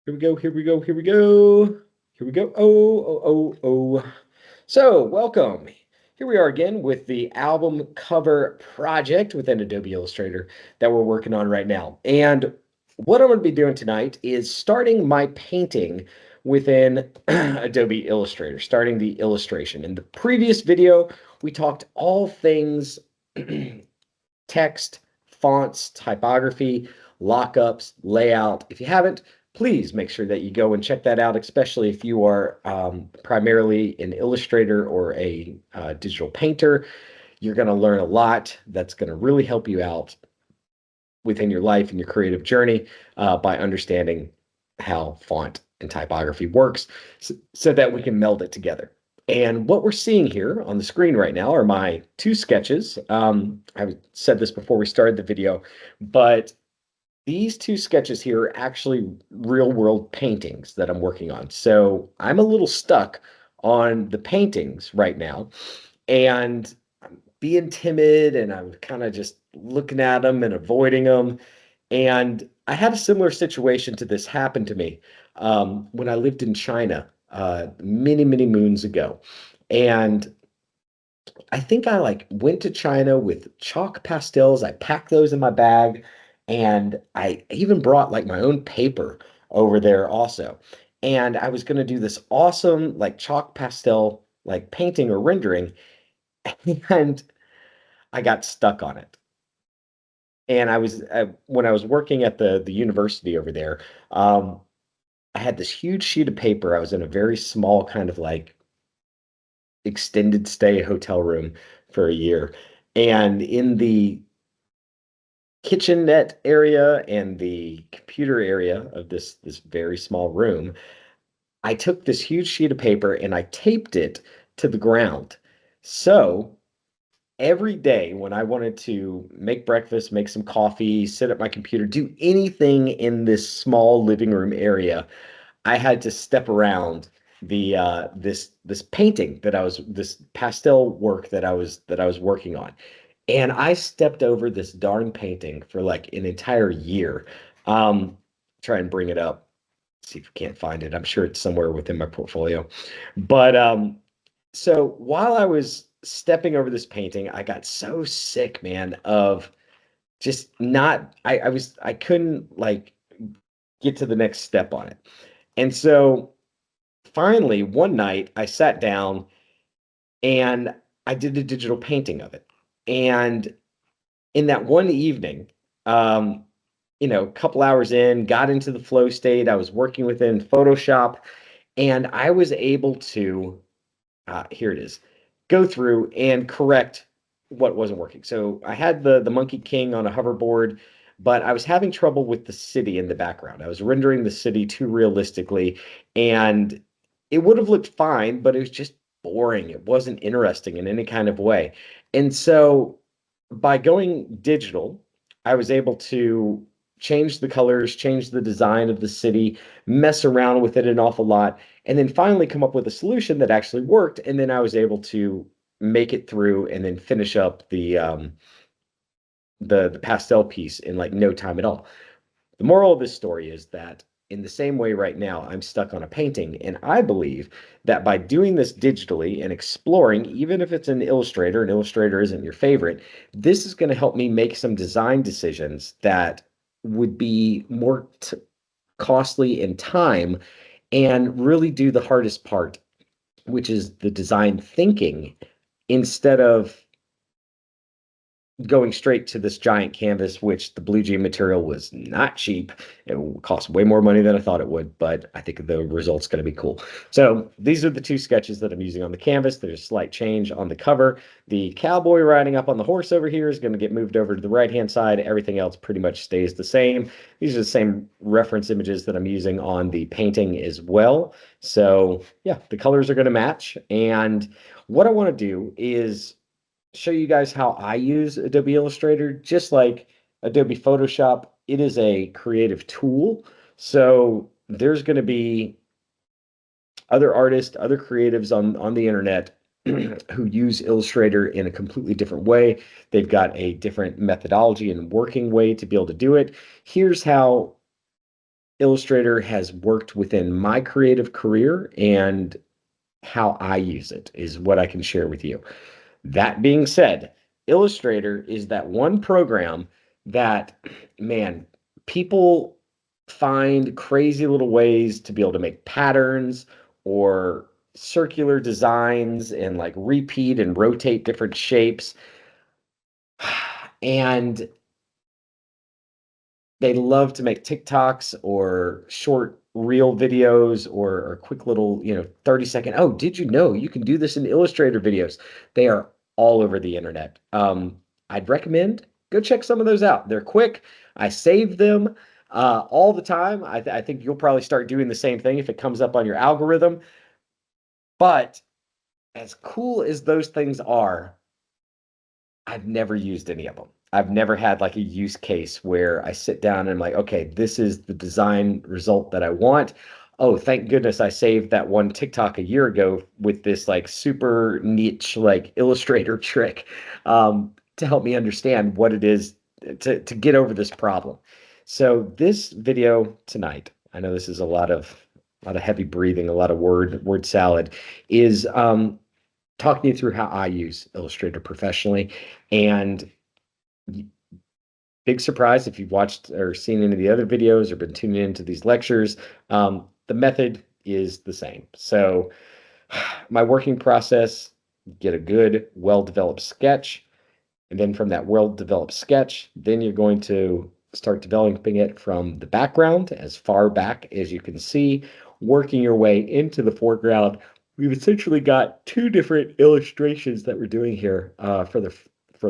Here we go, here we go, here we go. Here we go. Oh. So, welcome. Here we are again with the album cover project within Adobe Illustrator that we're working on right now. And what I'm going to be doing tonight is starting my painting within Adobe Illustrator, starting the illustration. In the previous video, we talked all things text, fonts, typography, lockups, layout. If you haven't, please make sure that you go and check that out, especially if you are primarily an illustrator or a digital painter. You're going to learn a lot that's going to really help you out within your life and your creative journey by understanding how font and typography works so that we can meld it together. And what we're seeing here on the screen right now are my two sketches. I said this before we started the video, but these two sketches here are actually real world paintings that I'm working on. So I'm a little stuck on the paintings right now. And I'm being timid and I'm kind of just looking at them and avoiding them. And I had a similar situation to this happen to me when I lived in China many moons ago. And I think I like went to China with chalk pastels. I packed those in my bag, and I even brought like my own paper over there also. And I was going to do this awesome like chalk pastel like painting or rendering, and I got stuck on it. And when I was working at the university over there, I had this huge sheet of paper. I was in a very small kind of like extended stay hotel room for a year. And in the kitchenette area and the computer area of this very small room, I took this huge sheet of paper and I taped it to the ground. So every day when I wanted to make breakfast, make some coffee, sit at my computer, do anything in this small living room area, I had to step around the this painting that I was this pastel work that I was working on. And I stepped over this darn painting for like an entire year. Try and bring it up, see if we can't find it. I'm sure it's somewhere within my portfolio. But so while I was stepping over this painting, I got so sick, man, of just not I couldn't like get to the next step on it. And so finally, one night I sat down and I did a digital painting of it. And in that one evening, um, a couple hours in, got into the flow state. I was working within Photoshop and I was able to, here it is, go through and correct what wasn't working. So I had the Monkey King on a hoverboard, but I was having trouble with the city in the background. I was rendering the city too realistically, and it would have looked fine, but it was just boring. It wasn't interesting in any kind of way. And so by going digital, I was able to change the colors, change the design of the city, mess around with it an awful lot, and then finally come up with a solution that actually worked. And then I was able to make it through and then finish up the pastel piece in like no time at all. The moral of this story is that in the same way right now, I'm stuck on a painting, and I believe that by doing this digitally and exploring, even if it's an Illustrator, and Illustrator isn't your favorite, this is going to help me make some design decisions that would be more costly in time and really do the hardest part, which is the design thinking, instead of going straight to this giant canvas, which the blue jean material was not cheap. It cost way more money than I thought it would, but I think the result's going to be cool. So these are the two sketches that I'm using on the canvas. There's a slight change on the cover. The cowboy riding up on the horse over here is going to get moved over to the right-hand side. Everything else pretty much stays the same. These are the same reference images that I'm using on the painting as well. So yeah, the colors are going to match. And what I want to do is show you guys how I use Adobe Illustrator. Just like Adobe Photoshop, it is a creative tool. So there's going to be other artists, other creatives on the internet who use Illustrator in a completely different way. They've got a different methodology and working way to be able to do it. Here's how Illustrator has worked within my creative career and how I use it is what I can share with you. That being said, Illustrator is that one program that, man, people find crazy little ways to be able to make patterns or circular designs and like repeat and rotate different shapes. And they love to make TikToks or short reel videos or quick little, 30-second, oh, did you know you can do this in Illustrator videos? They are all over the internet. I'd recommend go check some of those out. They're quick. I save them all the time. I think you'll probably start doing the same thing if it comes up on your algorithm. But as cool as those things are, I've never used any of them. I've never had like a use case where I sit down and I'm like, okay, this is the design result that I want. Oh, thank goodness I saved that one TikTok a year ago with this like super niche like Illustrator trick to help me understand what it is to get over this problem. So this video tonight, I know this is a lot of heavy breathing, a lot of word salad, is talking you through how I use Illustrator professionally. And big surprise if you've watched or seen any of the other videos or been tuning into these lectures, the method is the same. So my working process, get a good, well-developed sketch. And then from that well-developed sketch, then you're going to start developing it from the background as far back as you can see, working your way into the foreground. We've essentially got two different illustrations that we're doing here for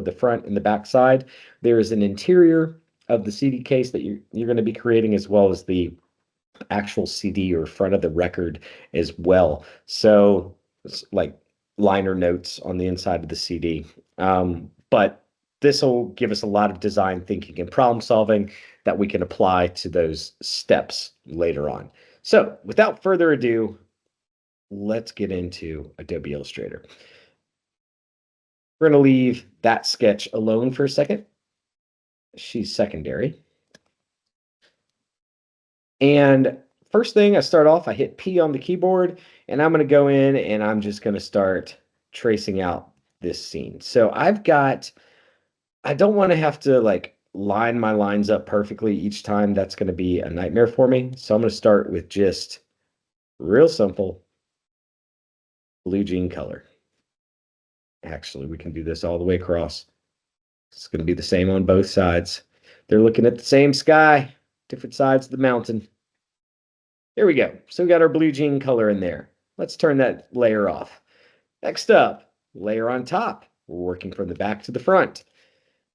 the front and the back side. There is an interior of the CD case that you're going to be creating, as well as the actual CD or front of the record as well. So it's like liner notes on the inside of the CD. But this will give us a lot of design thinking and problem solving that we can apply to those steps later on. So without further ado, let's get into Adobe Illustrator. We're going to leave that sketch alone for a second. She's secondary. And first thing I start off, I hit P on the keyboard, and I'm going to go in and I'm just going to start tracing out this scene. So I don't want to have to like line my lines up perfectly each time. That's going to be a nightmare for me. So I'm going to start with just real simple blue jean color. Actually, we can do this all the way across. It's going to be the same on both sides. They're looking at the same sky, different sides of the mountain. There we go. So we got our blue jean color in there. Let's turn that layer off. Next up, layer on top. We're working from the back to the front.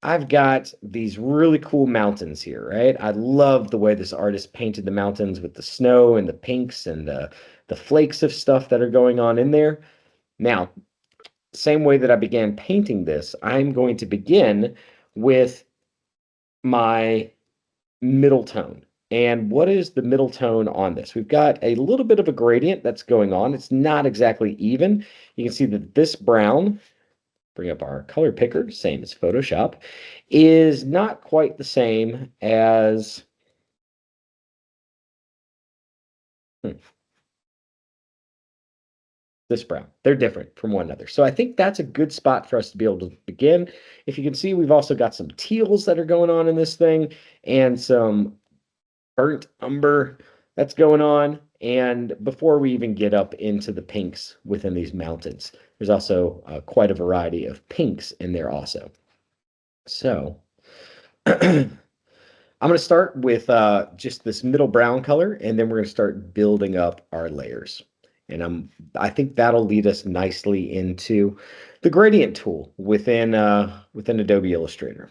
I've got these really cool mountains here, right? I love the way this artist painted the mountains with the snow and the pinks and the flakes of stuff that are going on in there. Now, same way that I began painting this, I'm going to begin with my middle tone. And what is the middle tone on this? We've got a little bit of a gradient that's going on. It's not exactly even. You can see that this brown, bring up our color picker, same as Photoshop, is not quite the same as this brown. They're different from one another. So I think that's a good spot for us to be able to begin. If you can see, we've also got some teals that are going on in this thing and some burnt umber that's going on. And before we even get up into the pinks within these mountains, there's also quite a variety of pinks in there also. So I'm going to start with just this middle brown color, and then we're going to start building up our layers. And I think that'll lead us nicely into the gradient tool within Adobe Illustrator.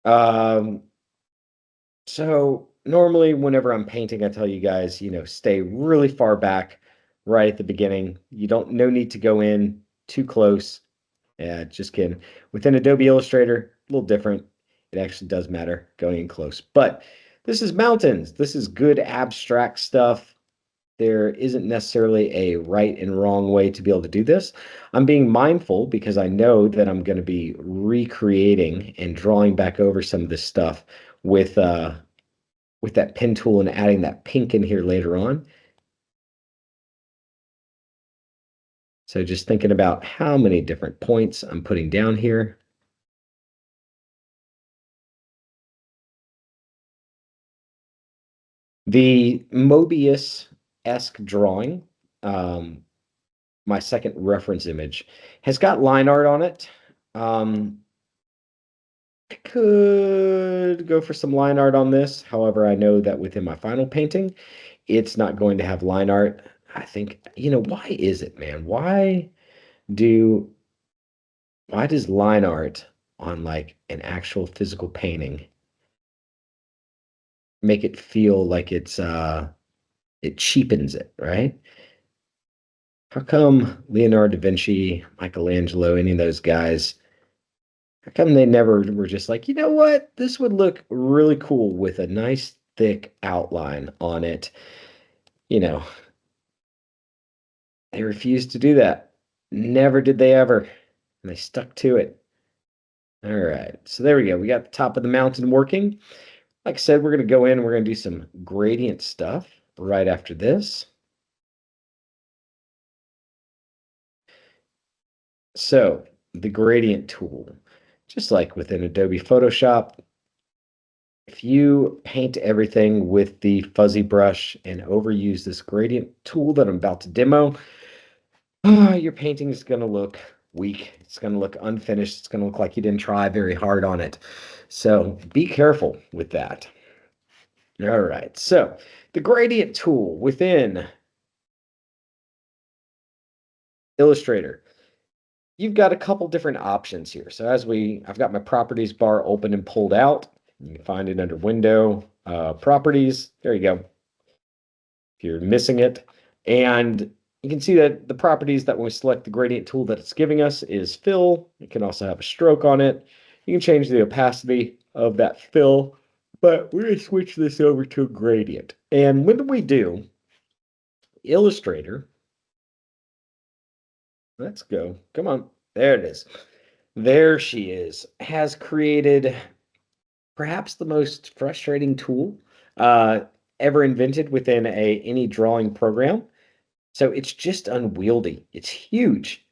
Um, So normally whenever I'm painting, I tell you guys, stay really far back right at the beginning. You don't no need to go in too close. Yeah, just kidding. Within Adobe Illustrator, a little different. It actually does matter going in close. But this is mountains. This is good abstract stuff. There isn't necessarily a right and wrong way to be able to do this. I'm being mindful because I know that I'm going to be recreating and drawing back over some of this stuff with with that pen tool and adding that pink in here later on. So just thinking about how many different points I'm putting down here. The Mobius-esque drawing, um, my second reference image, has got line art on it. I could go for some line art on this. However, I know that within my final painting, it's not going to have line art. I think, why is it, man? Do why does line art on like an actual physical painting make it feel like it cheapens it, right? How come Leonardo da Vinci, Michelangelo, any of those guys, how come they never were just like, you know what? This would look really cool with a nice thick outline on it. You know, they refused to do that. Never did they ever. And they stuck to it. All right. So there we go. We got the top of the mountain working. Like I said, we're going to go in and we're going to do some gradient stuff right after this. So the gradient tool, just like within Adobe Photoshop, if you paint everything with the fuzzy brush and overuse this gradient tool that I'm about to demo, your painting is going to look weak. It's going to look unfinished. It's going to look like you didn't try very hard on it. So be careful with that. All right. So the gradient tool within Illustrator, you've got a couple different options here. So I've got my properties bar open and pulled out. You can find it under Window, Properties. There you go. If you're missing it. And you can see that the properties that when we select the gradient tool that it's giving us is fill. It can also have a stroke on it. You can change the opacity of that fill, but we're going to switch this over to a gradient. And when we do, Illustrator, let's go. Come on. There it is. There she is. Has created perhaps the most frustrating tool uh, ever invented within any drawing program. So it's just unwieldy. It's huge.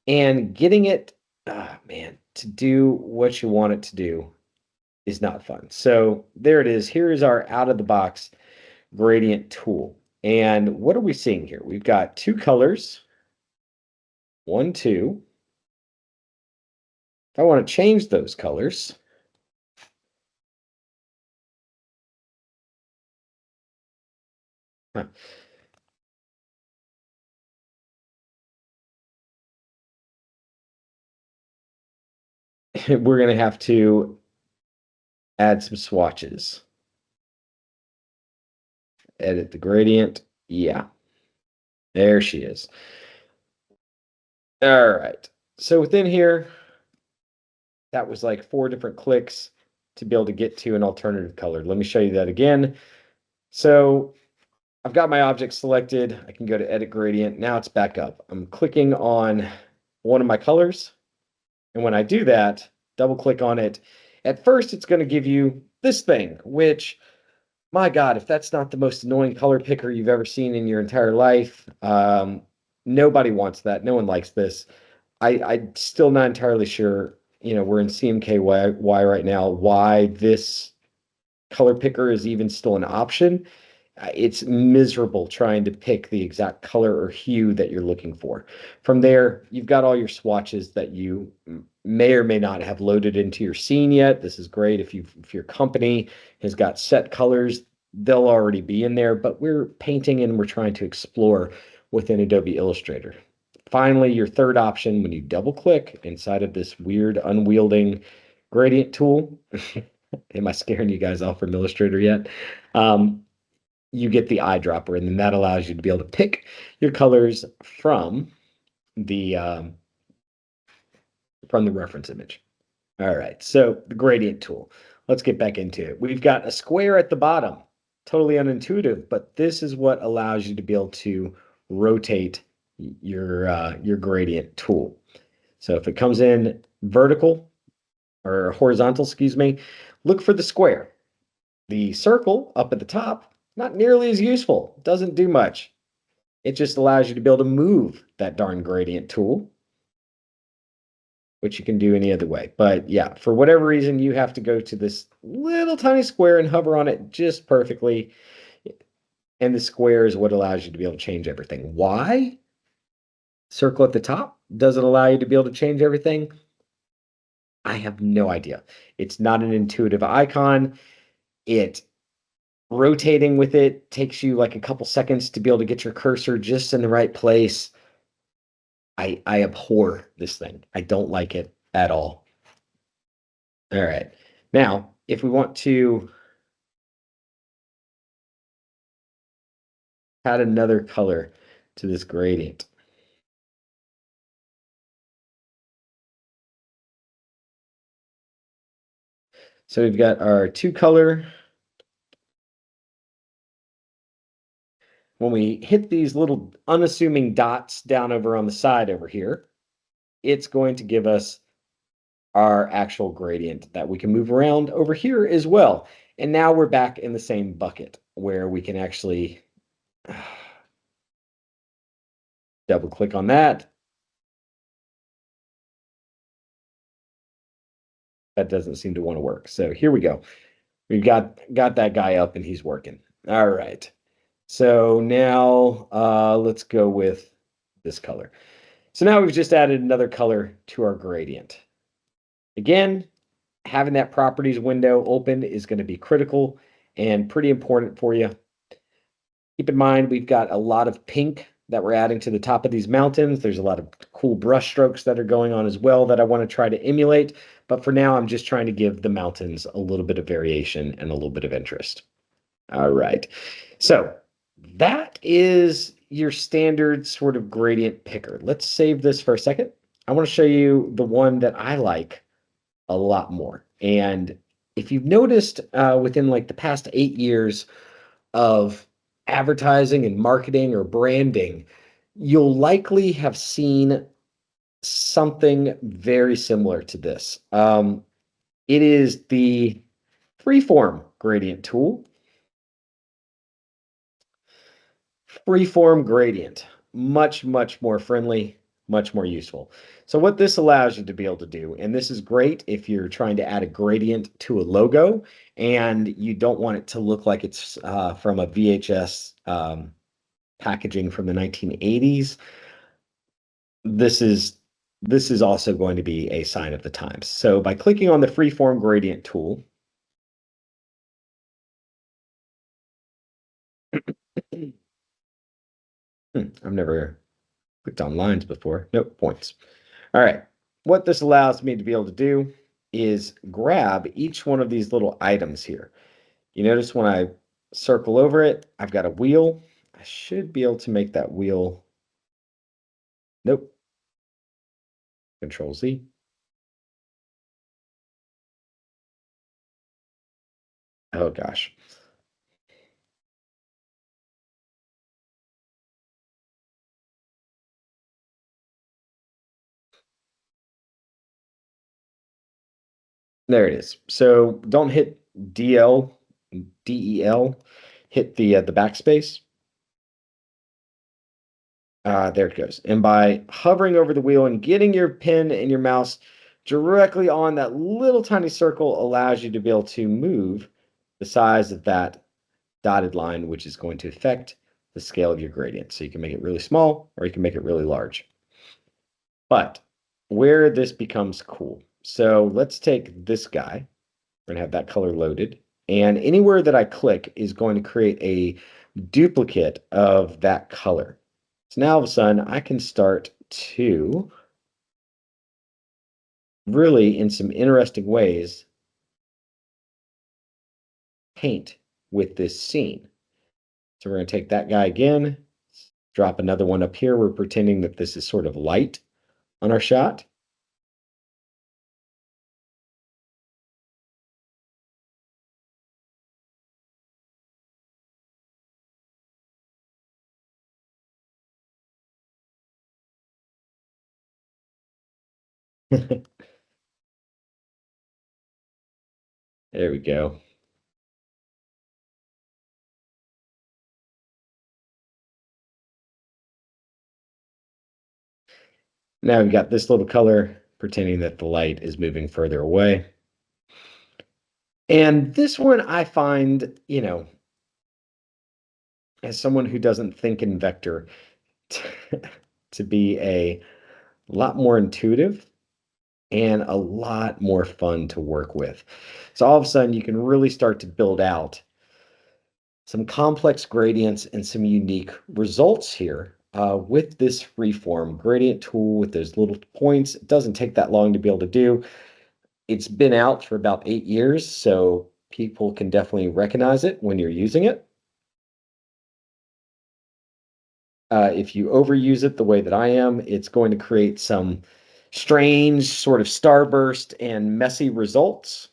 And getting it, man, to do what you want it to do is not fun. So there it is. Here is our out of the box gradient tool. And what are we seeing here? We've got two colors, one, two. If I want to change those colors, huh, we're going to have to add some swatches. Edit the gradient. Yeah, there she is. All right. So within here, that was like 4 different clicks to be able to get to an alternative color. Let me show you that again. So I've got my object selected. I can go to edit gradient. Now it's back up. I'm clicking on one of my colors. And when I do that, double click on it. At first, it's going to give you this thing, which, my God, if that's not the most annoying color picker you've ever seen in your entire life, nobody wants that. No one likes this. I'm still not entirely sure, we're in CMKY right now, why this color picker is even still an option. It's miserable trying to pick the exact color or hue that you're looking for. From there, you've got all your swatches that you may or may not have loaded into your scene yet. This is great if your company has got set colors, they'll already be in there, but we're painting and we're trying to explore within Adobe Illustrator. Finally, your third option, when you double click inside of this weird unwielding gradient tool, am I scaring you guys off from Illustrator yet? Um, you get the eyedropper, and then that allows you to be able to pick your colors the um, from the reference image. All right, so the gradient tool. Let's get back into it. We've got a square at the bottom. totally unintuitive, but this is what allows you to be able to rotate your gradient tool. So if it comes in vertical or horizontal, excuse me, look for the square. The circle up at the top, not nearly as useful, doesn't do much. It just allows you to be able to move that darn gradient tool, which you can do any other way. But yeah, for whatever reason, you have to go to this little tiny square and hover on it just perfectly. And the square is what allows you to be able to change everything. Why? Circle at the top doesn't allow you to be able to change everything. I have no idea. It's not an intuitive icon. It rotating with it takes you like a couple seconds to be able to get your cursor just in the right place. I abhor this thing. I don't like it at all. All right. Now, if we want to add another color to this gradient. So we've got our two color. When we hit these little unassuming dots down over on the side over here, it's going to give us our actual gradient that we can move around over here as well. And now we're back in the same bucket where we can actually double click on that. That doesn't seem to want to work. So here we go. We've got that guy up and he's working. All right. So now let's go with this color. So now we've just added another color to our gradient. Again, having that properties window open is going to be critical and pretty important for you. Keep in mind, we've got a lot of pink that we're adding to the top of these mountains. There's a lot of cool brush strokes that are going on as well that I want to try to emulate. But for now, I'm just trying to give the mountains a little bit of variation and a little bit of interest. All right. So that is your standard sort of gradient picker. Let's save this for a second. I want to show you the one that I like a lot more. And if you've noticed within like the past 8 years of advertising and marketing or branding, you'll likely have seen something very similar to this. It is the freeform gradient tool. Freeform gradient, much more friendly, much more useful. So what this allows you to be able to do, and this is great if you're trying to add a gradient to a logo and you don't want it to look like it's from a VHS packaging from the 1980s. This is also going to be a sign of the times. So by clicking on the freeform gradient tool, I've never clicked on lines before. Nope, points. All right. What this allows me to be able to do is grab each one of these little items here. You notice when I circle over it, I've got a wheel. I should be able to make that wheel. Nope. Control Z. Oh gosh. There it is. So don't hit DL, DEL. Hit the backspace. There it goes. And by hovering over the wheel and getting your pen and your mouse directly on that little tiny circle allows you to be able to move the size of that dotted line, which is going to affect the scale of your gradient. So you can make it really small or you can make it really large. But where this becomes cool. So let's take this guy. We're going to have that color loaded. And anywhere that I click is going to create a duplicate of that color. So now all of a sudden I can start to really, in some interesting ways, paint with this scene. So we're going to take that guy again, drop another one up here. We're pretending that this is sort of light on our shot. There we go. Now we've got this little color pretending that the light is moving further away. And this one I find, as someone who doesn't think in vector, to be a lot more intuitive and a lot more fun to work with. So all of a sudden, you can really start to build out some complex gradients and some unique results here with this freeform gradient tool with those little points. It doesn't take that long to be able to do. It's been out for about 8 years, so people can definitely recognize it when you're using it. If you overuse it the way that I am, it's going to create some strange sort of starburst and messy results.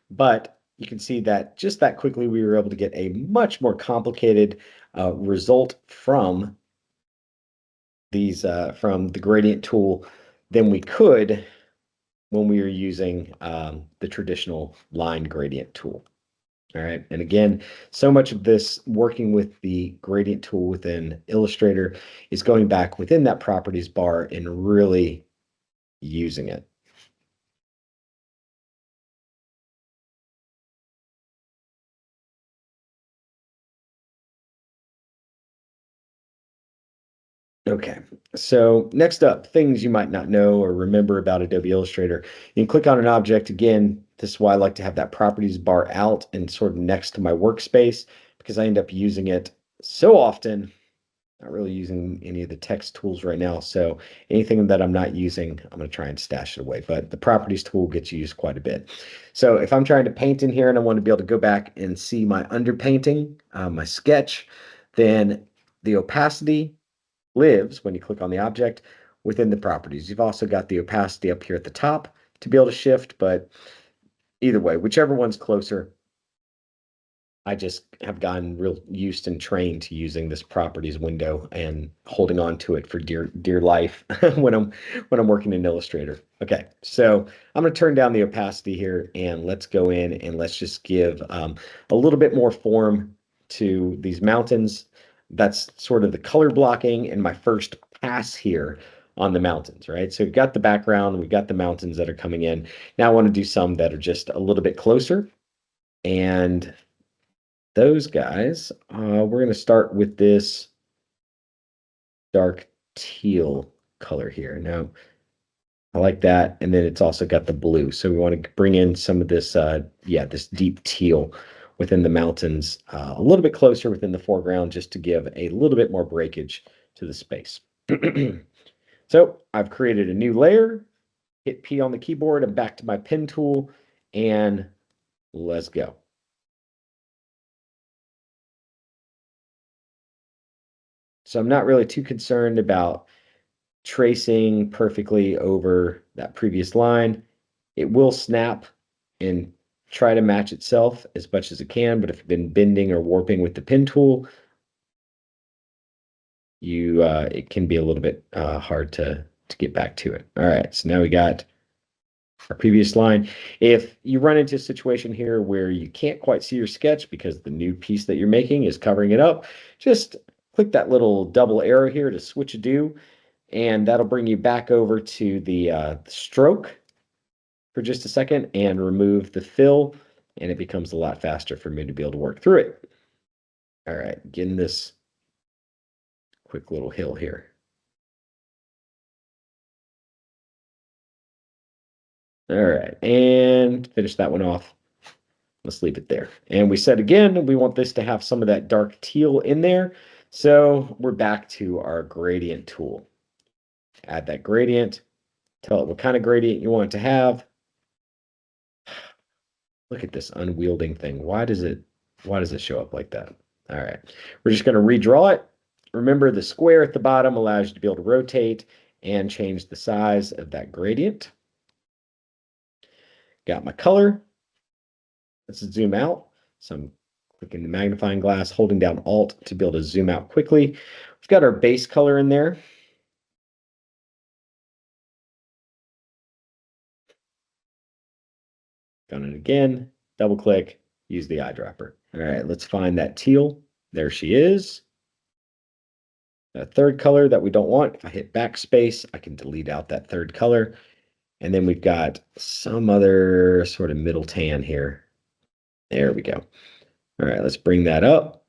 But you can see that just that quickly, we were able to get a much more complicated result from the gradient tool than we could when we were using the traditional line gradient tool. All right. And again, so much of this working with the gradient tool within Illustrator is going back within that properties bar and really using it. Okay, so next up, things you might not know or remember about Adobe Illustrator. You can click on an object. Again, this is why I like to have that properties bar out and sort of next to my workspace because I end up using it so often. Not really using any of the text tools right now. So anything that I'm not using, I'm going to try and stash it away. But the properties tool gets used quite a bit. So if I'm trying to paint in here and I want to be able to go back and see my underpainting, my sketch, then the opacity lives when you click on the object within the properties. You've also got the opacity up here at the top to be able to shift, but either way, whichever one's closer, I just have gotten real used and trained to using this properties window and holding on to it for dear life when I'm working in Illustrator. Okay, so I'm going to turn down the opacity here and let's go in and let's just give a little bit more form to these mountains. That's sort of the color blocking and my first pass here on the mountains, right? So we've got the background, we've got the mountains that are coming in. Now I want to do some that are just a little bit closer. And those guys, we're going to start with this dark teal color here. Now, I like that. And then it's also got the blue. So we want to bring in some of this, this deep teal within the mountains, a little bit closer within the foreground, just to give a little bit more breakage to the space. So I've created a new layer, hit P on the keyboard, and back to my pen tool, and let's go. So I'm not really too concerned about tracing perfectly over that previous line. It will snap and try to match itself as much as it can, but if you've been bending or warping with the pen tool, it can be a little bit hard to get back to it. All right, so now we got our previous line. If you run into a situation here where you can't quite see your sketch because the new piece that you're making is covering it up, just click that little double arrow here to switch a do, and that'll bring you back over to the stroke for just a second and remove the fill, and it becomes a lot faster for me to be able to work through it. All right, getting this quick little hill here. All right, and finish that one off. Let's leave it there. And we said again, we want this to have some of that dark teal in there. So we're back to our gradient tool. Add that gradient, tell it what kind of gradient you want it to have. Look at this unwielding thing. Why does it show up like that? All right. We're just going to redraw it. Remember, the square at the bottom allows you to be able to rotate and change the size of that gradient. Got my color. Let's zoom out. So I'm clicking the magnifying glass, holding down Alt to be able to zoom out quickly. We've got our base color in there. Found it again, double click, use the eyedropper. All right, let's find that teal. There she is. A third color that we don't want. If I hit backspace, I can delete out that third color. And then we've got some other sort of middle tan here. There we go. All right, let's bring that up.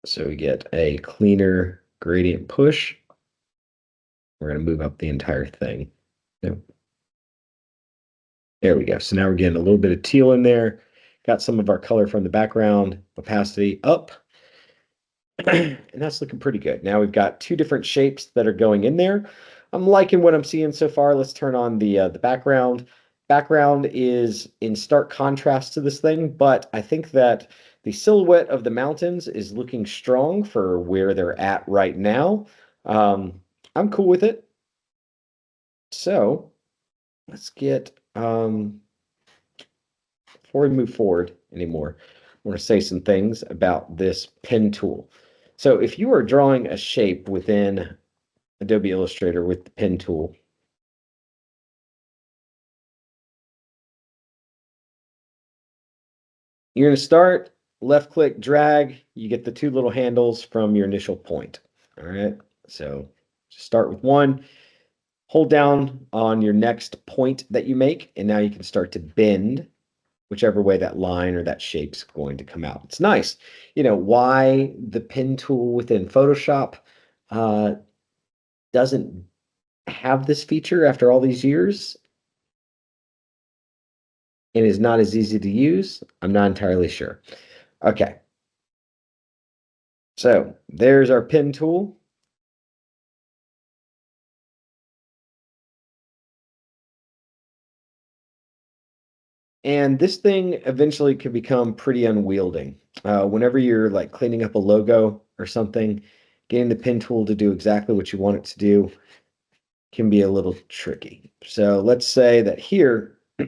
So we get a cleaner gradient push. We're going to move up the entire thing. Yep. There we go. So now we're getting a little bit of teal in there. Got some of our color from the background, opacity up. And that's looking pretty good. Now we've got two different shapes that are going in there. I'm liking what I'm seeing so far. Let's turn on the background. Background is in stark contrast to this thing, but I think that the silhouette of the mountains is looking strong for where they're at right now. I'm cool with it. So let's get before we move forward anymore, I want to say some things about this pen tool. So if you are drawing a shape within Adobe Illustrator with the pen tool, you're going to start, left click, drag, you get the two little handles from your initial point. All right, so just start with one, hold down on your next point that you make, and now you can start to bend whichever way that line or that shape's going to come out. It's nice. You know, why the pen tool within Photoshop uh, doesn't have this feature after all these years and is not as easy to use, I'm not entirely sure. Okay, so there's our pen tool. And this thing eventually could become pretty unwielding. Whenever you're like cleaning up a logo or something, getting the pen tool to do exactly what you want it to do can be a little tricky. So let's say that here, I'm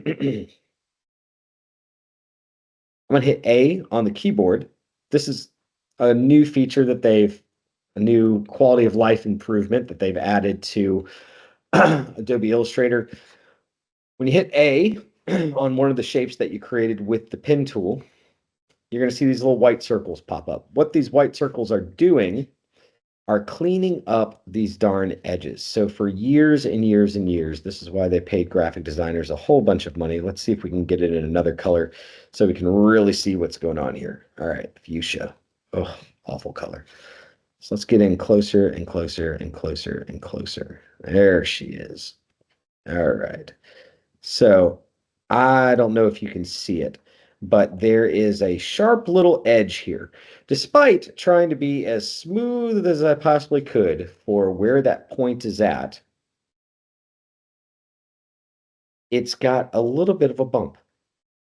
going to hit A on the keyboard. This is a new feature that a new quality of life improvement that they've added to Adobe Illustrator. When you hit A on one of the shapes that you created with the pen tool, you're going to see these little white circles pop up. What these white circles are doing are cleaning up these darn edges. So for years and years and years, this is why they paid graphic designers a whole bunch of money. Let's see if we can get it in another color so we can really see what's going on here. All right, fuchsia. Oh, awful color. So let's get in closer and closer and closer and closer. There she is. All right. So I don't know if you can see it, but there is a sharp little edge here. Despite trying to be as smooth as I possibly could for where that point is at, it's got a little bit of a bump.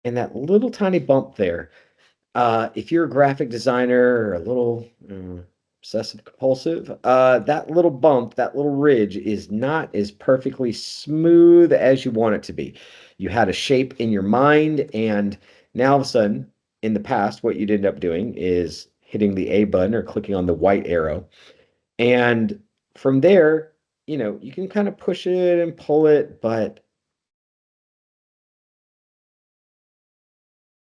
And that little tiny bump there, if you're a graphic designer or a little obsessive compulsive, that little bump, that little ridge is not as perfectly smooth as you want it to be. You had a shape in your mind, and now all of a sudden, in the past, what you'd end up doing is hitting the A button or clicking on the white arrow. And from there, you know, you can kind of push it and pull it, but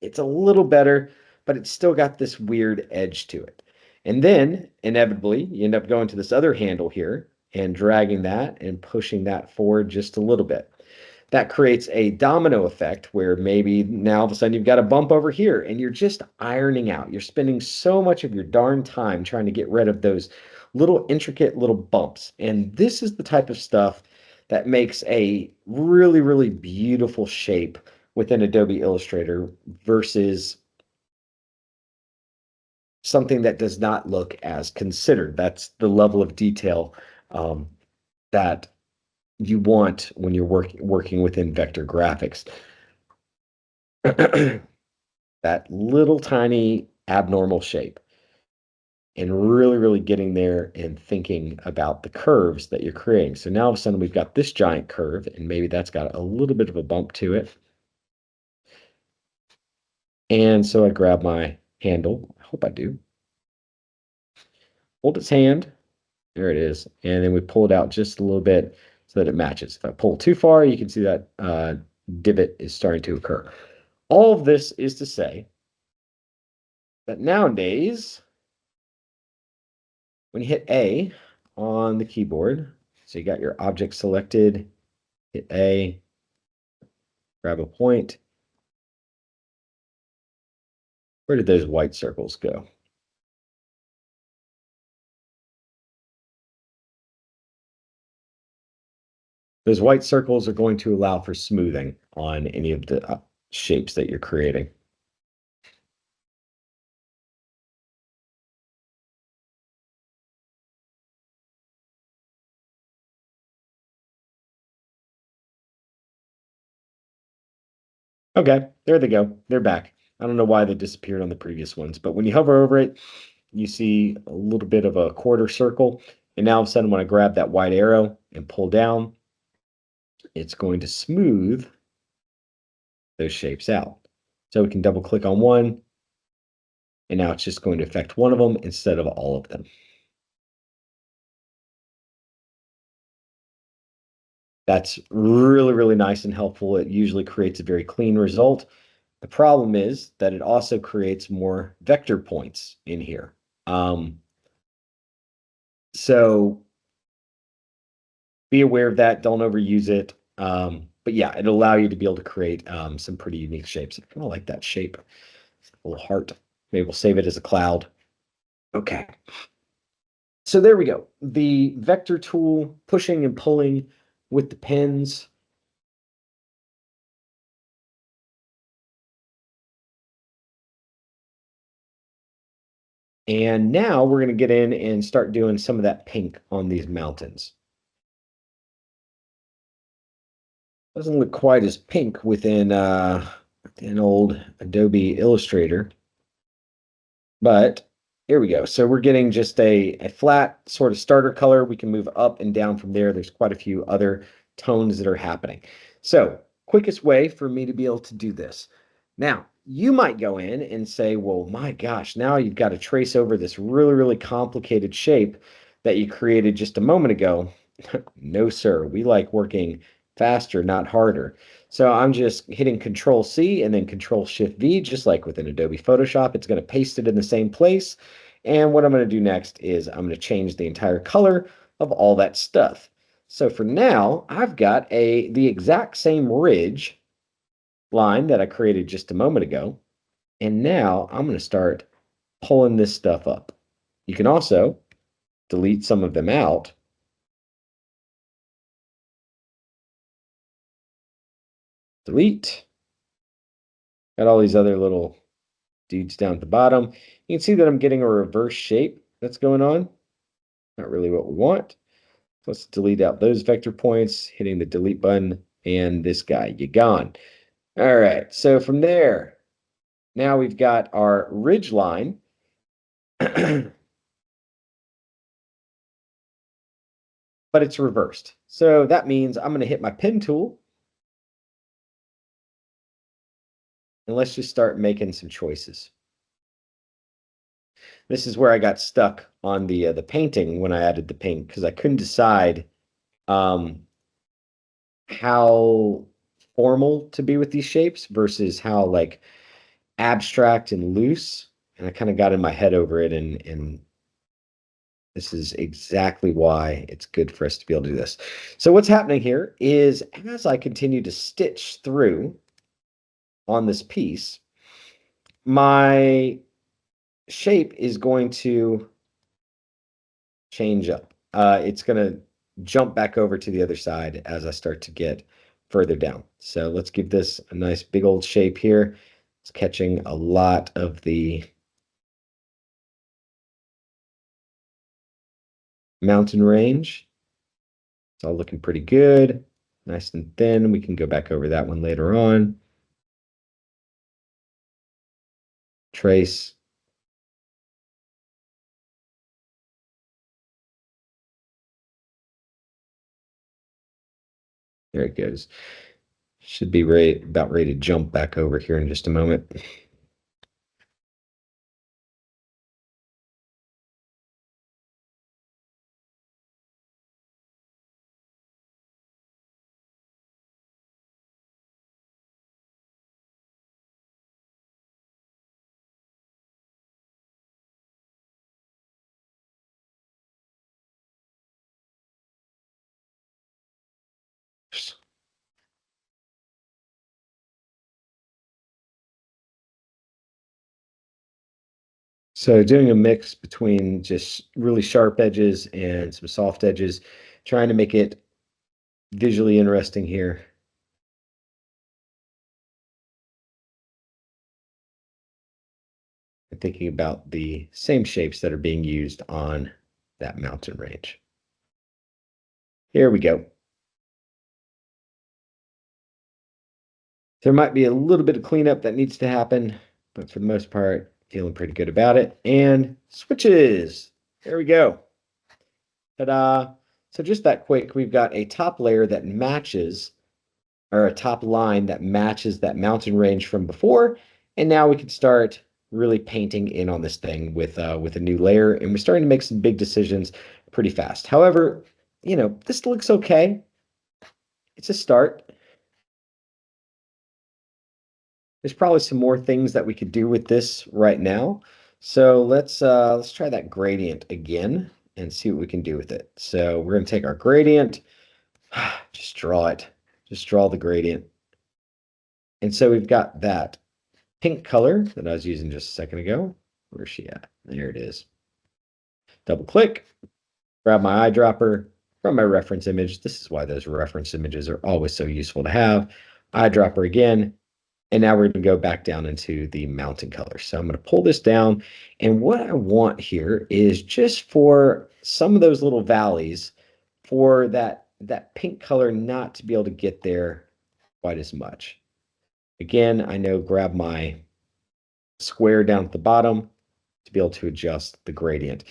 it's a little better, but it's still got this weird edge to it. And then inevitably, you end up going to this other handle here and dragging that and pushing that forward just a little bit. That creates a domino effect where maybe now all of a sudden you've got a bump over here and you're just ironing out. You're spending so much of your darn time trying to get rid of those little intricate little bumps. And this is the type of stuff that makes a really, really beautiful shape within Adobe Illustrator versus something that does not look as considered. That's the level of detail that you want when you're working within vector graphics. That little tiny abnormal shape and really, really getting there and thinking about the curves that you're creating. So now all of a sudden we've got this giant curve and maybe that's got a little bit of a bump to it. And so I grab my handle. I hope I do. Hold its hand. There it is. And then we pull it out just a little bit so that it matches. If I pull too far, you can see that divot is starting to occur. All of this is to say that nowadays, when you hit A on the keyboard, so you got your object selected, hit A, grab a point. Where did those white circles go? Those white circles are going to allow for smoothing on any of the shapes that you're creating. Okay, there they go. They're back. I don't know why they disappeared on the previous ones, but when you hover over it, you see a little bit of a quarter circle. And now all of a sudden, when I grab that white arrow and pull down, it's going to smooth those shapes out. So we can double click on one, and now it's just going to affect one of them instead of all of them. That's really, really nice and helpful. It usually creates a very clean result. The problem is that it also creates more vector points in here. So be aware of that. Don't overuse it. But yeah, it'll allow you to be able to create some pretty unique shapes. I kind of like that shape. A little heart. Maybe we'll save it as a cloud. Okay. So there we go. The vector tool, pushing and pulling with the pens. And now we're going to get in and start doing some of that pink on these mountains. Doesn't look quite as pink within an old Adobe Illustrator. But here we go. So we're getting just a flat sort of starter color. We can move up and down from there. There's quite a few other tones that are happening. So quickest way for me to be able to do this. Now, you might go in and say, well, my gosh, now you've got to trace over this really, really complicated shape that you created just a moment ago. No, sir. We like working faster, not harder. So I'm just hitting Control C and then Control Shift V, just like within Adobe Photoshop. It's going to paste it in the same place. And what I'm going to do next is I'm going to change the entire color of all that stuff. So for now, I've got the exact same ridge line that I created just a moment ago. And now I'm going to start pulling this stuff up. You can also delete some of them out. Delete. Got all these other little dudes down at the bottom. You can see that I'm getting a reverse shape that's going on. Not really what we want. Let's delete out those vector points, hitting the delete button, and this guy, you gone. All right, so from there, now we've got our ridge line. But it's reversed. So that means I'm going to hit my pen tool, and let's just start making some choices. This is where I got stuck on the painting when I added the pink because I couldn't decide um, how formal to be with these shapes versus how like abstract and loose. And I kind of got in my head over it, and this is exactly why it's good for us to be able to do this. So what's happening here is as I continue to stitch through on this piece, my shape is going to change up. It's going to jump back over to the other side as I start to get further down. So let's give this a nice big old shape here. It's catching a lot of the mountain range. It's all looking pretty good. Nice and thin. We can go back over that one later on. Trace. There it goes. Should be about ready to jump back over here in just a moment. So doing a mix between just really sharp edges and some soft edges, trying to make it visually interesting here. And thinking about the same shapes that are being used on that mountain range. Here we go. There might be a little bit of cleanup that needs to happen, but for the most part, feeling pretty good about it. And switches. There we go. Ta-da. So just that quick, we've got a top layer that matches, or a top line that matches that mountain range from before. And now we can start really painting in on this thing with a new layer. And we're starting to make some big decisions pretty fast. However, this looks okay. It's a start. There's probably some more things that we could do with this right now. So let's try that gradient again and see what we can do with it. So we're going to take our gradient, just draw it, just draw the gradient. And so we've got that pink color that I was using just a second ago. Where's she at? There it is. Double click, grab my eyedropper from my reference image. This is why those reference images are always so useful to have. Eyedropper again, and now we're going to go back down into the mountain color. So I'm going to pull this down. And what I want here is just for some of those little valleys, for that pink color not to be able to get there quite as much. Again, I know grab my square down at the bottom to be able to adjust the gradient.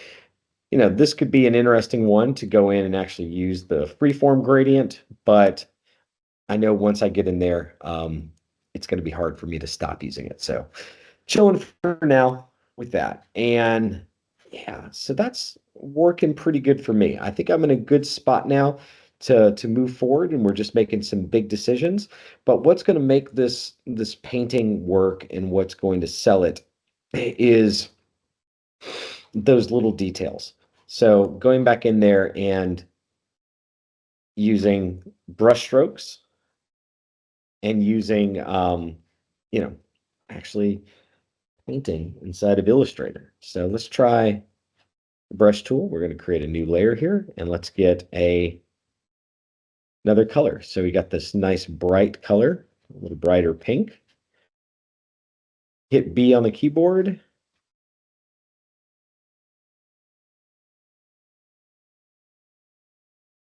This could be an interesting one to go in and actually use the freeform gradient, but I know once I get in there, it's going to be hard for me to stop using it. So chilling for now with that. And yeah, so that's working pretty good for me. I think I'm in a good spot now to move forward, and we're just making some big decisions. But what's going to make this painting work and what's going to sell it is those little details. So going back in there and using brush strokes and using actually painting inside of Illustrator. So let's try the brush tool. We're going to create a new layer here, and let's get another color. So we got this nice bright color, a little brighter pink. Hit B on the keyboard.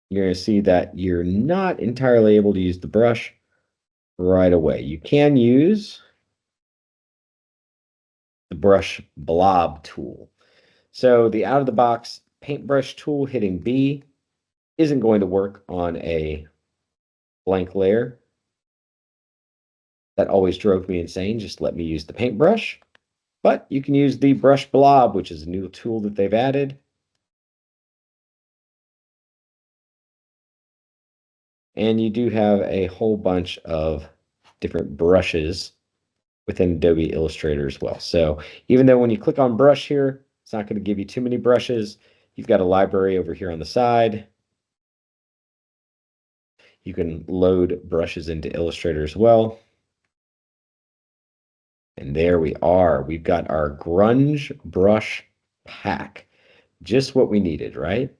You're going to see that you're not entirely able to use the brush right away. You can use the brush blob tool. So the out of the box paintbrush tool hitting B isn't going to work on a blank layer. That always drove me insane. Just let me use the paintbrush. But you can use the brush blob, which is a new tool that they've added. And you do have a whole bunch of different brushes within Adobe Illustrator as well. So even though when you click on brush here, it's not going to give you too many brushes, you've got a library over here on the side. You can load brushes into Illustrator as well. And there we are. We've got our grunge brush pack. Just what we needed, right?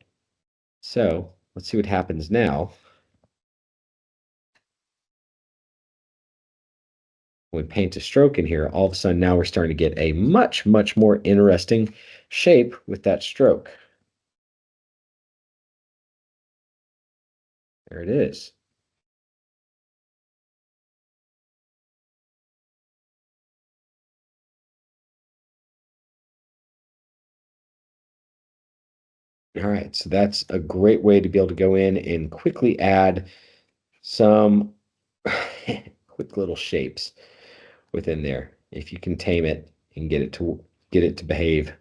So let's see what happens now. When we paint a stroke in here, all of a sudden now we're starting to get a much, much more interesting shape with that stroke. There it is. All right, so that's a great way to be able to go in and quickly add some quick little shapes within there. If you can tame it and get it to behave.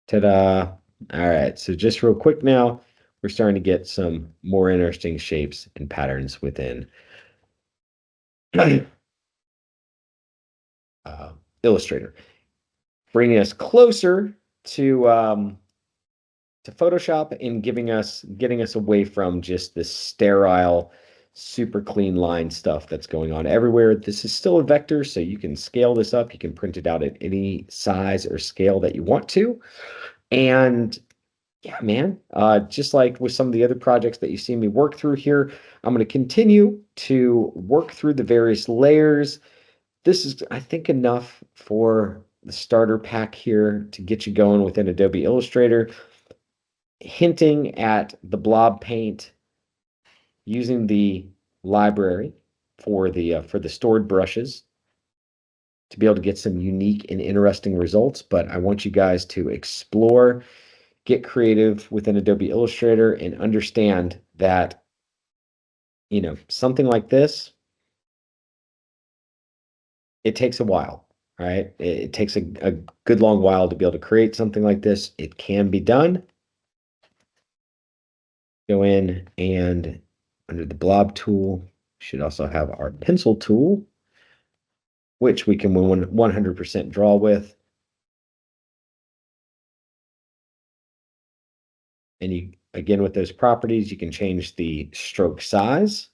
Ta-da. All right, so just real quick now, we're starting to get some more interesting shapes and patterns within Illustrator, bringing us closer to Photoshop and getting us away from just this sterile super clean line stuff that's going on everywhere. This is still a vector, so you can scale this up. You can print it out at any size or scale that you want to. And yeah, man, just like with some of the other projects that you see me work through here, I'm going to continue to work through the various layers. This is, I think, enough for the starter pack here to get you going within Adobe Illustrator, hinting at the blob paint using the library for the stored brushes to be able to get some unique and interesting results. But I want you guys to explore, get creative within Adobe Illustrator, and understand that, something like this, it takes a while, right? It takes a good long while to be able to create something like this. It can be done. Go in and under the blob tool, should also have our pencil tool, which we can 100% draw with. And you, again, with those properties, you can change the stroke size.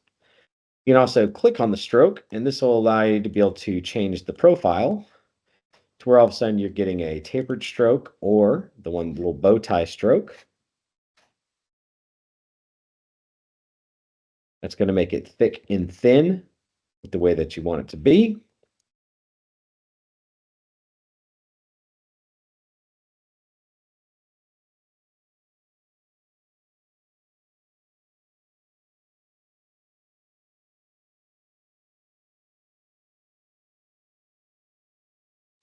You can also click on the stroke, and this will allow you to be able to change the profile to where all of a sudden you're getting a tapered stroke or the one little bow tie stroke. That's going to make it thick and thin the way that you want it to be.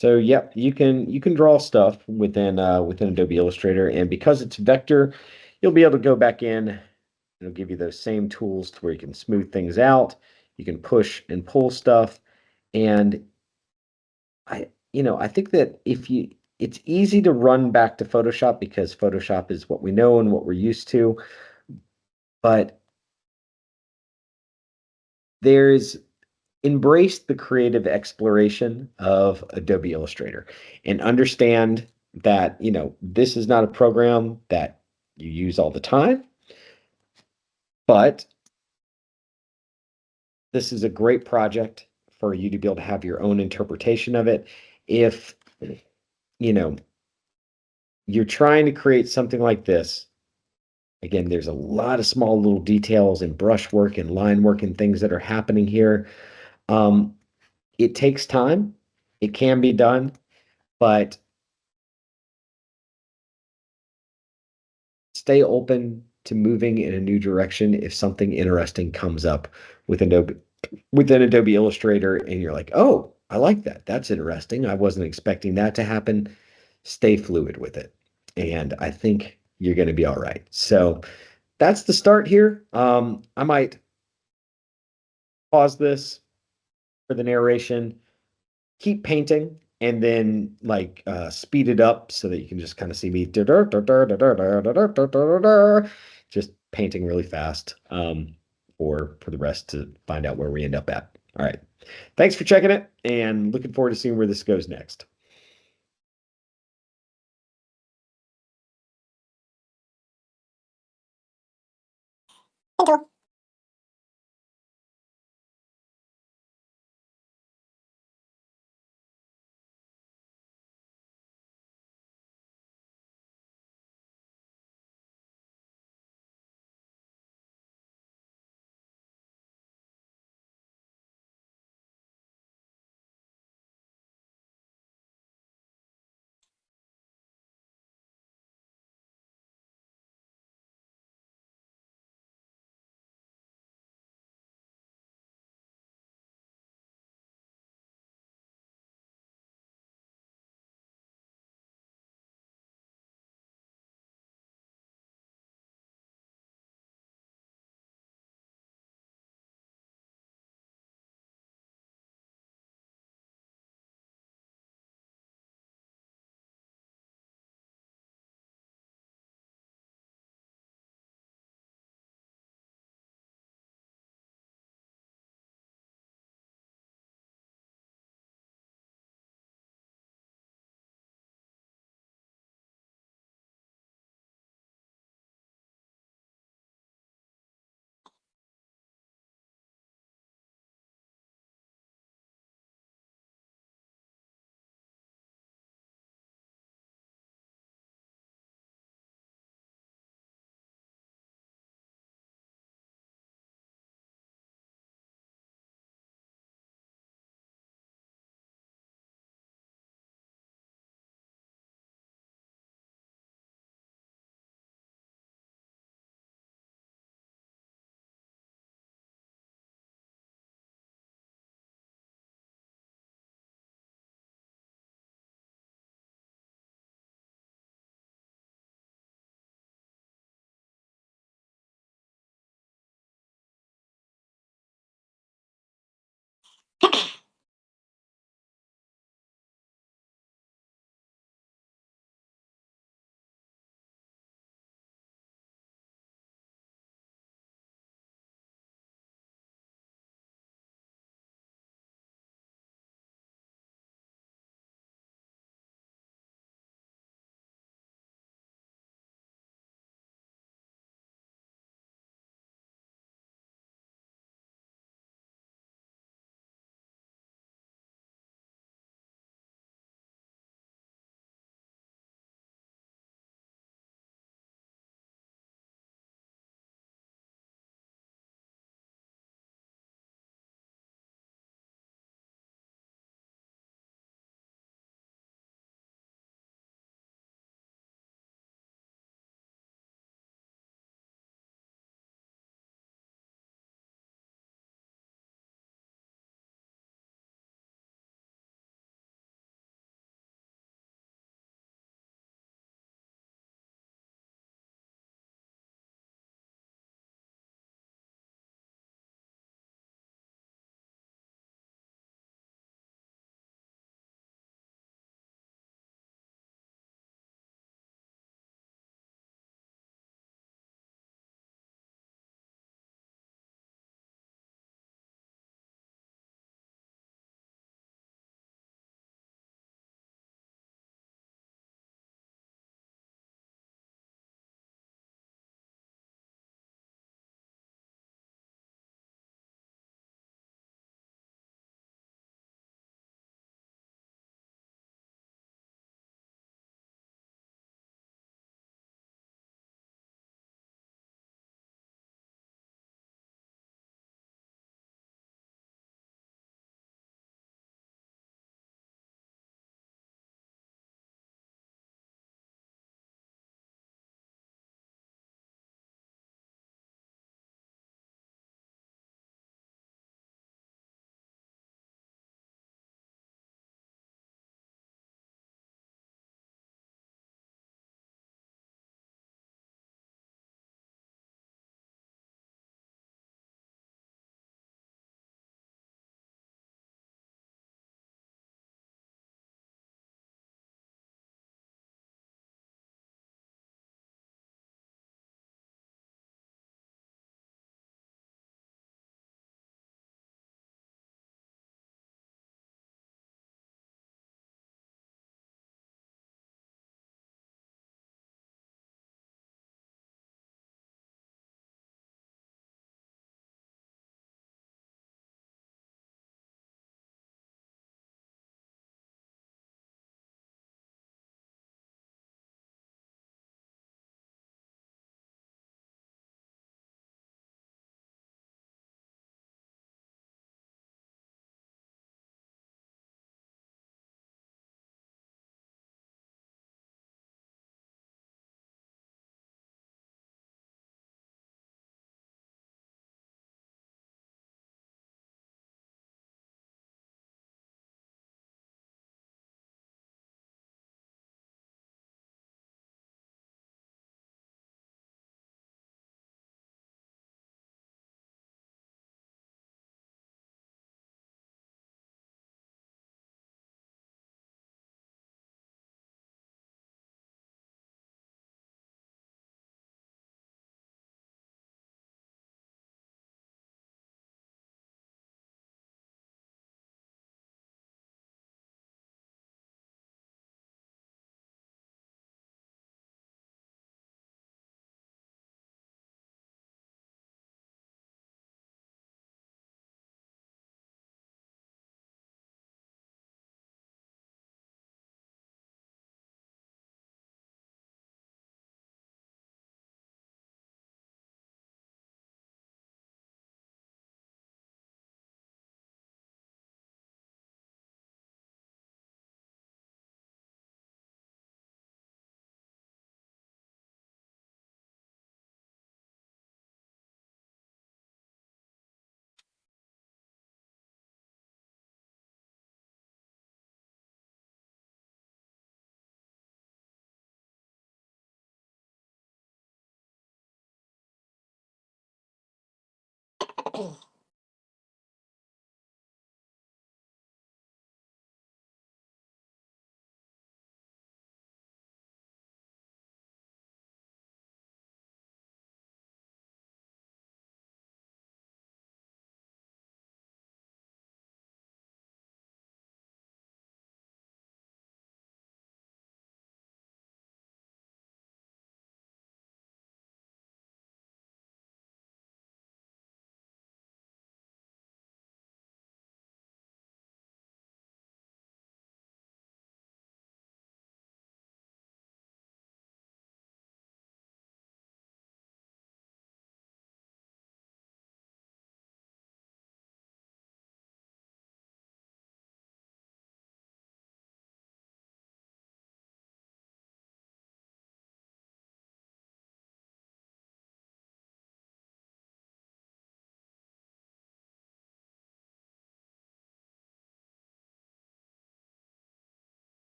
So yep, you can draw stuff within Adobe Illustrator, and because it's vector, you'll be able to go back in. It'll give you those same tools to where you can smooth things out. You can push and pull stuff, and I think that it's easy to run back to Photoshop because Photoshop is what we know and what we're used to, but there's embrace the creative exploration of Adobe Illustrator and understand that, this is not a program that you use all the time, but this is a great project for you to be able to have your own interpretation of it. If, you know, you're trying to create something like this, again, there's a lot of small little details and brushwork and line work and things that are happening here. Um, it takes time. It can be done, but stay open to moving in a new direction if something interesting comes up with within Adobe Illustrator and you're like, "Oh, I like that. That's interesting. I wasn't expecting that to happen." Stay fluid with it. And I think you're going to be all right. So that's the start here. I might pause this for the narration, keep painting, and then like speed it up so that you can just kind of see me just painting really fast for the rest to find out where we end up at. All right. Thanks for checking it and looking forward to seeing where this goes next.